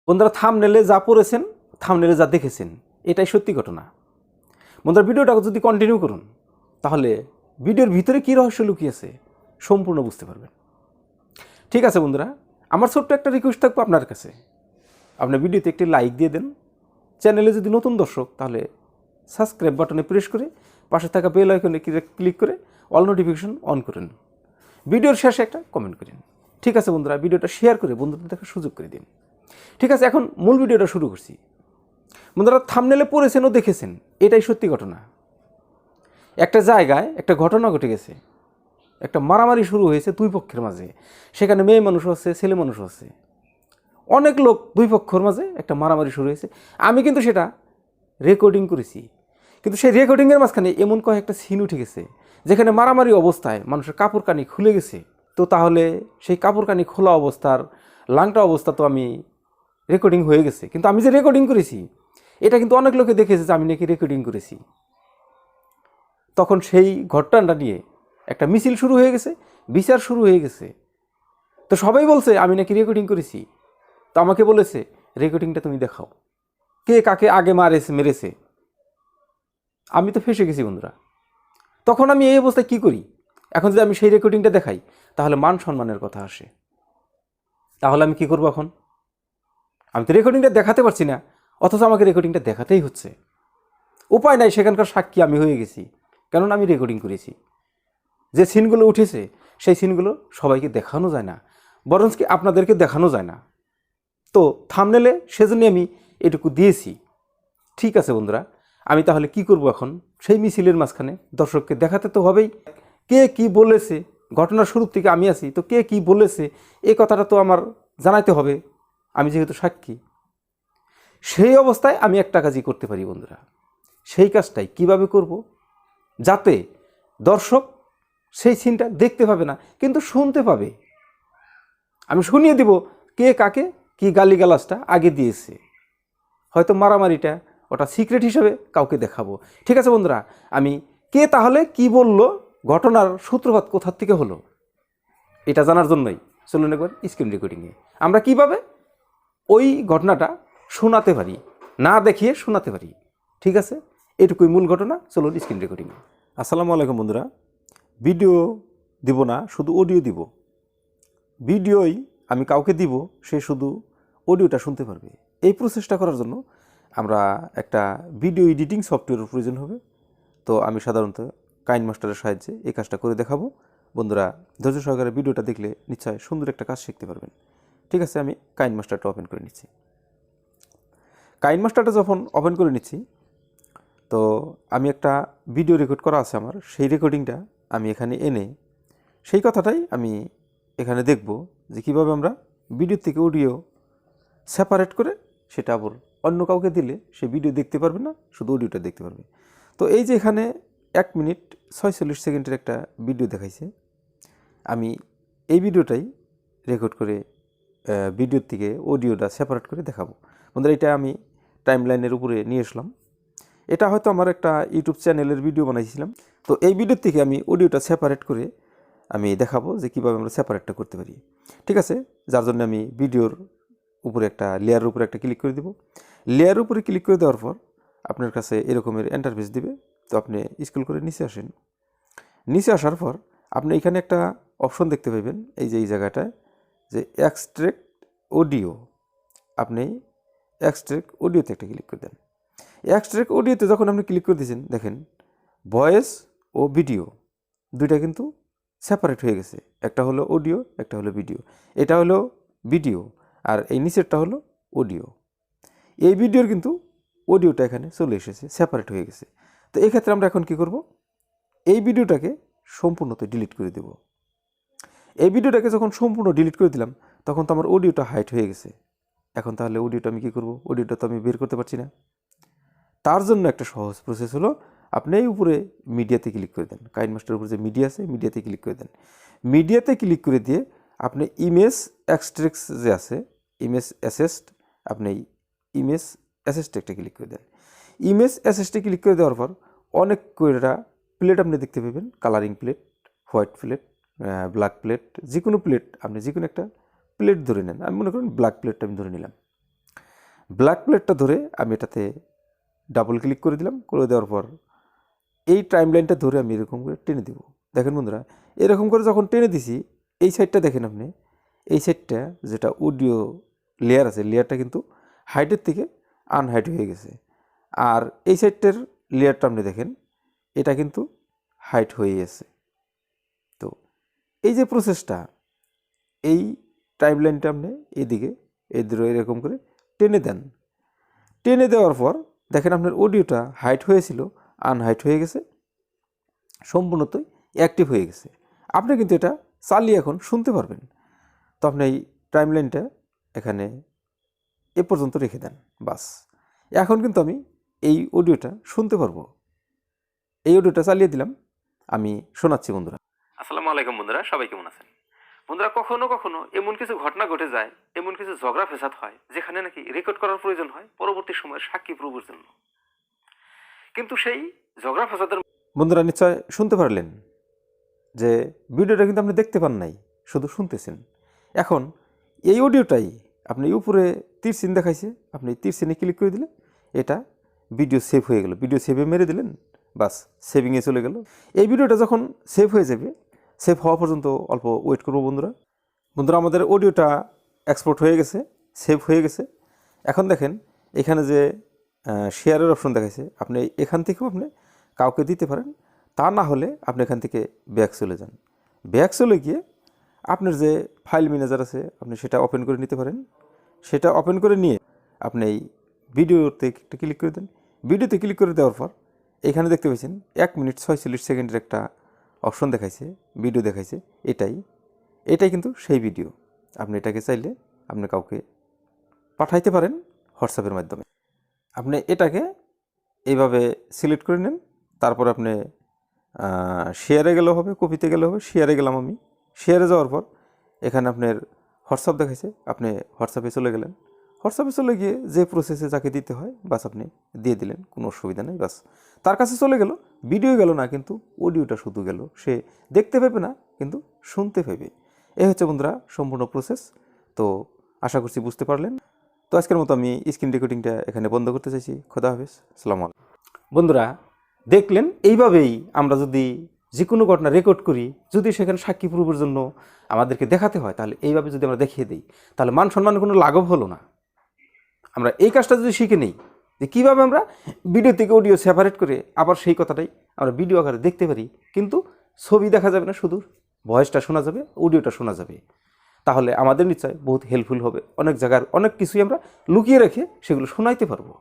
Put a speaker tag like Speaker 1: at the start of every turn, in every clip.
Speaker 1: বন্ধুরা, থাম্বনেলে যা পড়েছেন, থাম্বনেলে যা দেখেছেন, এটাই সত্যি ঘটনা। বন্ধুরা, ভিডিওটা যদি কন্টিনিউ করুন তাহলে ভিডিওর ভিতরে কী রহস্য লুকিয়েছে সম্পূর্ণ বুঝতে পারবেন। ঠিক আছে বন্ধুরা, আমার ছোট্ট একটা রিকোয়েস্ট থাকবো আপনার কাছে, আপনার ভিডিওতে একটি লাইক দিয়ে দেন। চ্যানেলে যদি নতুন দর্শক তাহলে সাবস্ক্রাইব বাটনে প্রেস করে পাশে থাকা বেল আইকনে ক্লিক করে অল নোটিফিকেশন অন করেন। ভিডিওর শেষে একটা কমেন্ট করেন। ঠিক আছে বন্ধুরা, ভিডিওটা শেয়ার করে বন্ধুদের দেখার সুযোগ করে দিন। ঠিক আছে, এখন মূল ভিডিওটা শুরু করছি। বন্ধুরা, থাম্বনেলে পড়েছেন ও দেখেছেন, এটাই সত্যি ঘটনা। একটা জায়গায় একটা ঘটনা ঘটে গেছে, একটা মারামারি শুরু হয়েছে দুই পক্ষের মাঝে। সেখানে মেয়ে মানুষ আছে, ছেলে মানুষ আছে, অনেক লোক, দুই পক্ষের মাঝে একটা মারামারি শুরু হয়েছে। আমি কিন্তু সেটা রেকর্ডিং করেছি, কিন্তু সেই রেকর্ডিংয়ের মাঝখানে এমন কয়েকটা সিন উঠে গেছে যেখানে মারামারি অবস্থায় মানুষের কাপড় কানি খুলে গেছে। তো তাহলে সেই কাপড় কানি খোলা অবস্থার লাংটা অবস্থা তো আমি রেকর্ডিং হয়ে গেছে, কিন্তু আমি যে রেকর্ডিং করেছি এটা কিন্তু অনেক লোকে দেখেছে যে আমি নাকি রেকর্ডিং করেছি। তখন সেই ঘটনাটা নিয়ে একটা মিছিল শুরু হয়ে গেছে, বিচার শুরু হয়ে গেছে। তো সবাই বলছে আমি নাকি রেকর্ডিং করেছি। তো আমাকে বলেছে রেকর্ডিংটা তুমি দেখাও, কে কাকে আগে মেরেছে। আমি তো ফেঁসে গেছি বন্ধুরা। তখন আমি এই অবস্থায় কী করি? এখন যদি আমি সেই রেকর্ডিংটা দেখাই তাহলে মান সম্মানের কথা আসে। তাহলে আমি কি করব এখন? আমি তো রেকর্ডিংটা দেখাতে পারছি না, অথচ আমাকে রেকর্ডিংটা দেখাতেই হচ্ছে। উপায় নাই, সেখানকার সাক্ষী আমি হয়ে গেছি, কেননা আমি রেকর্ডিং করেছি। যে সিনগুলো উঠেছে সেই সিনগুলো সবাইকে দেখানো যায় না, বরঞ্চ কি আপনাদেরকে দেখানো যায় না। তো থাম্বনেলে সেজন্য আমি এটুকু দিয়েছি। ঠিক আছে বন্ধুরা, আমি তাহলে কি করব এখন? সেই মিছিলের মাঝখানে দর্শককে দেখাতে তো হবেই। কে কি বলেছে, ঘটনার শুরু থেকে আমি আছি, তো কে কি বলেছে এই কথাটা তো আমার জানাইতে হবে, আমি যেহেতু সাক্ষী। সেই অবস্থায় আমি একটা কাজই করতে পারি বন্ধুরা। সেই কাজটাই কিভাবে করব? যাতে দর্শক সেই সিনটা দেখতে পাবে না, কিন্তু শুনতে পাবে। আমি শুনিয়ে দিব কে কাকে কি গালিগালাজটা আগে দিয়েছে। হয়তো মারামারিটা ওটা সিক্রেট হিসেবে কাউকে দেখাবো। ঠিক আছে বন্ধুরা, আমি কে তাহলে কি বলল, ঘটনার সূত্রপাত কোথার থেকে হলো, এটা জানার জন্যই চলুন একবার স্ক্রিন রেকর্ডিংয়ে আমরা কিভাবে ওই ঘটনাটা শোনাতে পারি, না দেখিয়ে শোনাতে পারি। ঠিক আছে, এটুকুই মূল ঘটনা, চলুন স্ক্রিন রেকর্ডিংয়ে। আসসালামু আলাইকুম বন্ধুরা, ভিডিও দিব না, শুধু অডিও দিব। ভিডিওই আমি কাউকে দিব, সে শুধু অডিওটা শুনতে পারবে। এই প্রসেসটা করার জন্য আমরা একটা ভিডিও এডিটিং সফটওয়্যারের প্রয়োজন হবে। তো আমি সাধারণত কাইনমাস্টারের সাহায্যে এই কাজটা করে দেখাবো। বন্ধুরা, ধৈর্য সহকারে ভিডিওটা দেখলে নিশ্চয় সুন্দর একটা কাজ শিখতে পারবেন। ঠিক আছে, আমি কাইনমাস্টারটা ওপেন করে নিচ্ছি। কাইনমাস্টারটা যখন ওপেন করে নিচ্ছি, তো আমি একটা ভিডিও রেকর্ড করা আছে আমার, সেই রেকর্ডিংটা আমি এখানে এনে সেই কথাটাই আমি এখানে দেখব যে কীভাবে আমরা ভিডিও থেকে অডিও সেপারেট করে সেটা আবার অন্য কাউকে দিলে সে ভিডিও দেখতে পারবে না, শুধু অডিওটা দেখতে পারবে। তো এই যে এখানে 1 মিনিট 46 সেকেন্ডের একটা ভিডিও দেখাইছে, আমি এই ভিডিওটাই রেকর্ড করে ভিডিওর থেকে অডিওটা সেপারেট করে দেখাবো। বন্ধুরা, এটা আমি টাইমলাইনের উপরে নিয়ে আসলাম। এটা হয়তো আমার একটা ইউটিউব চ্যানেলের ভিডিও বানাইছিলাম। তো এই ভিডিওর থেকে আমি অডিওটা সেপারেট করে আমি দেখাবো যে কীভাবে আমরা সেপারেটটা করতে পারি। ঠিক আছে, যার জন্য আমি ভিডিওর উপরে একটা লেয়ারের উপরে একটা ক্লিক করে দেব। লেয়ারের উপরে ক্লিক করে দেওয়ার পর আপনার কাছে এরকমের ইন্টারফেস দিবে। তো আপনি স্ক্রল করে নিচে আসেন। নিচে আসার পর আপনি এখানে একটা অপশন দেখতে পাবেন, এই যে এই জায়গাটায় যে এক্সট্রাক্ট অডিও। আপনি এক্সট্রাক্ট অডিওতে একটা ক্লিক করে দেন। এক্সট্রাক্ট অডিওতে যখন আপনি ক্লিক করে দিয়েছেন, দেখেন ভয়েস ও ভিডিও দুইটা কিন্তু সেপারেট হয়ে গেছে। একটা হলো অডিও, একটা হলো ভিডিও। এটা হলো ভিডিও আর এই নিচেরটা হলো অডিও। এই ভিডিওর কিন্তু অডিওটা এখানে চলে এসেছে, সেপারেট হয়ে গেছে। তো এই ক্ষেত্রে আমরা এখন কি করব? এই ভিডিওটাকে সম্পূর্ণত ডিলিট করে দেব। এই ভিডিওটাকে যখন সম্পূর্ণ ডিলিট করে দিলাম, তখন তো আমার অডিওটা হাইড হয়ে গেছে। এখন তাহলে অডিওটা আমি কী করব? অডিওটা তো আমি বের করতে পারছি না। তার জন্য একটা সহজ প্রসেস হলো, আপনি এই উপরে মিডিয়াতে ক্লিক করে দেন। কাইনমাস্টারের উপরে যে মিডিয়া আছে, মিডিয়াতে ক্লিক করে দেন। মিডিয়াতে ক্লিক করে দিয়ে আপনি ইমেজ এক্সট্রাক্টস যে আছে, ইমেজ অ্যাসেস্ট, আপনি ইমেজ অ্যাসেস্টে একটা ক্লিক করে দেন। ইমেজ অ্যাসেস্টে ক্লিক করে দেওয়ার পর অনেক কয়টা প্লেট আপনি দেখতে পাবেন, colouring plate, white plate, black plate, যে কোনো প্লেট আপনি যে কোনো একটা প্লেট ধরে নেন। আমি মনে করেন ব্ল্যাক প্লেটটা আমি ধরে নিলাম। ব্ল্যাক প্লেটটা ধরে আমি এটাতে ডাবল ক্লিক করে দিলাম, করে দেওয়ার পর এই টাইম লাইনটা ধরে আমি এরকম করে টেনে দেব। দেখেন বন্ধুরা, এরকম করে যখন টেনে দিছি এই সাইডটা দেখেন আপনি, এই সাইডটা যেটা অডিও লেয়ার আছে, লেয়ারটা কিন্তু হাইটের থেকে আনহাইট হয়ে গেছে। আর এই সাইডটার লেয়ারটা আপনি দেখেন, এটা কিন্তু হাইট হয়ে গেছে। তো এই যে প্রসেসটা, এই টাইম লাইনটা আপনি এদিকে এরকম করে টেনে দেন। টেনে দেওয়ার পর দেখেন আপনার অডিওটা হাইট হয়েছিল, আনহাইট হয়ে গেছে, সম্পূর্ণতই অ্যাক্টিভ হয়ে গেছে। আপনি কিন্তু এটা চালিয়ে এখন শুনতে পারবেন। তো আপনি এই টাইম লাইনটা এখানে এ পর্যন্ত রেখে দেন, বাস। এখন কিন্তু আমি এই অডিওটা শুনতে পারবো। এই অডিওটা চালিয়ে দিলাম, আমি শোনাচ্ছি বন্ধুরা। আসসালামু আলাইকুম বন্ধুরা, সবাই কেমন আছেন? বন্ধুরা, কখনো কখনো এমন কিছু ঘটনা ঘটে যায়, এমন কিছু ঝগড়া ফেসাদ হয় যেখানে নাকি রেকর্ড করার প্রয়োজন হয় পরবর্তী সময়ের সাক্ষী প্রভুর জন্য। কিন্তু সেই ঝগড়া ফেসাদের বন্ধুরা নিশ্চয় শুনতে পারলেন যে ভিডিওটা কিন্তু আপনি দেখতে পান নাই, শুধু শুনতেছেন। এখন এই অডিওটাই আপনি উপরে তীর চিহ্ন দেখাইছে, আপনি তীর চিহ্নে ক্লিক করে দিলে এটা ভিডিও সেভ হয়ে গেল। ভিডিও সেভে মেরে দিলেন, বাস সেভিংয়ে চলে গেল। এই ভিডিওটা যখন সেভ হয়ে যাবে, সেভ হওয়া পর্যন্ত অল্প ওয়েট করবো বন্ধুরা। আমাদের অডিওটা এক্সপোর্ট হয়ে গেছে, সেভ হয়ে গেছে। এখন দেখেন এখানে যে শেয়ারের অপশন দেখাইছে, আপনি এখান থেকেও আপনি কাউকে দিতে পারেন। তা না হলে আপনি এখান থেকে ব্যাক চলে যান। ব্যাক চলে গিয়ে আপনার যে ফাইল ম্যানেজার আছে আপনি সেটা ওপেন করে নিতে পারেন। সেটা ওপেন করে নিয়ে আপনি এই ভিডিওতে একটা ক্লিক করে দেন। ভিডিওতে ক্লিক করে দেওয়ার পর এখানে দেখতে পাচ্ছেন 1 মিনিট 46 সেকেন্ডের একটা অপশন দেখাইছে, ভিডিও দেখাইছে। এটাই কিন্তু সেই ভিডিও। আপনি এটাকে চাইলে আপনি কাউকে পাঠাইতে পারেন হোয়াটসঅ্যাপের মাধ্যমে। আপনি এটাকে এইভাবে সিলেক্ট করে নেন, তারপর আপনি শেয়ারে গেলেও হবে, কপিতে গেলেও হবে। শেয়ারে গেলাম আমি। শেয়ারে যাওয়ার পর এখানে আপনার হোয়াটসঅ্যাপ দেখাইছে, আপনি হোয়াটসঅ্যাপে চলে গেলেন। হোয়াটসঅ্যাপে চলে গিয়ে যে প্রসেসে যাকে দিতে হয় বাস আপনি দিয়ে দিলেন, কোনো অসুবিধা নেই। বাস তার কাছে চলে গেল, ভিডিও গেল না কিন্তু অডিওটা শুধু গেল। সে দেখতে পাবে না কিন্তু শুনতে পাবে। এই হচ্ছে বন্ধুরা সম্পূর্ণ প্রসেস। তো আশা করছি বুঝতে পারলেন। তো আজকের মতো আমি স্ক্রিন রেকর্ডিংটা এখানে বন্ধ করতে চাইছি। খোদা হাফেজ, আসসালামু আলাইকুম। বন্ধুরা দেখলেন, এইভাবেই আমরা যদি যে কোনো ঘটনা রেকর্ড করি, যদি সেখানে সাক্ষী প্রুফের জন্য আমাদেরকে দেখাতে হয়, তাহলে এইভাবে যদি আমরা দেখিয়ে দিই, তাহলে মান সম্মানের কোনো লাঘব হলো না। আমরা এই কাজটা যদি শিখে নিই যে কীভাবে আমরা ভিডিও থেকে অডিও সেপারেট করে আবার সেই কথাটাই আমরা ভিডিও আকারে দেখতে পারি, কিন্তু ছবি দেখা যাবে না, শুধু ভয়েসটা শোনা যাবে, অডিওটা শোনা যাবে, তাহলে আমাদের নিশ্চয় বহুত হেল্পফুল হবে। অনেক জায়গার অনেক কিছুই আমরা লুকিয়ে রেখে সেগুলো শোনাইতে পারবো।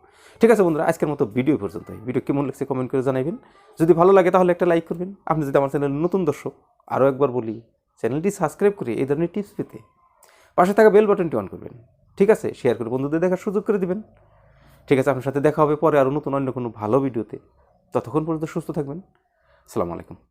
Speaker 1: ঠিক আছে বন্ধুরা, আজকের মতো ভিডিও পর্যন্তই। ভিডিও কেমন লাগছে কমেন্ট করে জানাবেন। যদি ভালো লাগে তাহলে একটা লাইক করবেন। আপনি যদি আমার চ্যানেল নতুন দর্শক, আরও একবার বলি, চ্যানেলটি সাবস্ক্রাইব করে এই ধরনের টিপস পেতে পাশে থাকা বেল বাটনটি অন করবেন। ঠিক আছে, শেয়ার করে বন্ধুদের দেখার সুযোগ করে দিবেন। ঠিক আছে, আপনার সাথে দেখা হবে পরে আরও নতুন অন্য কোনো ভালো ভিডিওতে। ততক্ষণ পর্যন্ত সুস্থ থাকবেন। আসসালামু আলাইকুম।